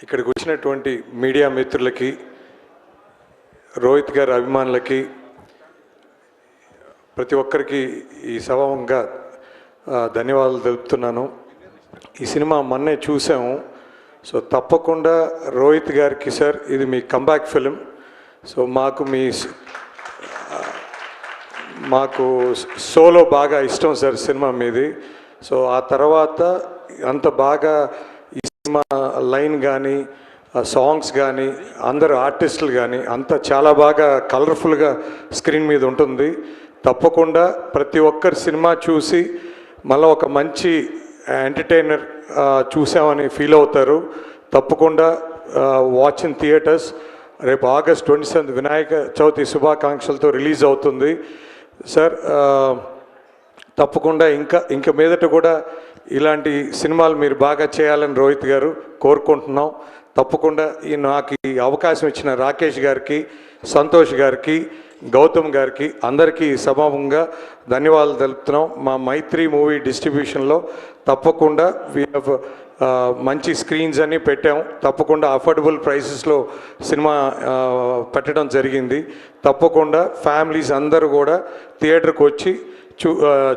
ఇక్కడికి వచ్చినటువంటి మీడియా మిత్రులకి, రోహిత్ గారి అభిమానులకి, ప్రతి ఒక్కరికి ఈ సభంగా ధన్యవాదాలు తెలుపుతున్నాను. ఈ సినిమా మొన్నే చూసాము. సో తప్పకుండా రోహిత్ గారికి సార్, ఇది మీ కంబ్యాక్ ఫిలిం. సో మాకు సోలో బాగా ఇష్టం సార్ సినిమా మీది. సో ఆ తర్వాత అంత బాగా ఈ సినిమా లైన్ కానీ, సాంగ్స్ కానీ, అందరు ఆర్టిస్టులు కానీ అంతా చాలా బాగా కలర్ఫుల్గా స్క్రీన్ మీద ఉంటుంది. తప్పకుండా ప్రతి ఒక్కరు సినిమా చూసి మళ్ళీ ఒక మంచి ఎంటర్టైనర్ చూసామని ఫీల్ అవుతారు. తప్పకుండా వాచ్ ఇన్ థియేటర్స్. రేపు ఆగస్ట్ 27 వినాయక చవితి శుభాకాంక్షలతో రిలీజ్ అవుతుంది సార్. తప్పకుండా ఇంకా మీదట కూడా ఇలాంటి సినిమాలు మీరు బాగా చేయాలని రోహిత్ గారు కోరుకుంటున్నాం. తప్పకుండా నాకు ఈ అవకాశం ఇచ్చిన రాకేష్ గారికి, సంతోష్ గారికి, గౌతమ్ గారికి అందరికీ సభాముఖంగా ధన్యవాదాలు తెలుపుతున్నాం. మా మైత్రి మూవీ డిస్ట్రిబ్యూషన్లో తప్పకుండా మంచి స్క్రీన్స్ అన్నీ పెట్టాము. తప్పకుండా అఫోర్డబుల్ ప్రైసెస్లో సినిమా పెట్టడం జరిగింది. తప్పకుండా ఫ్యామిలీస్ అందరూ కూడా థియేటర్కి వచ్చి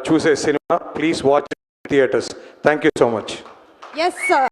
చూసే సినిమా. Please watch theatres. Thank you so much. Yes sir.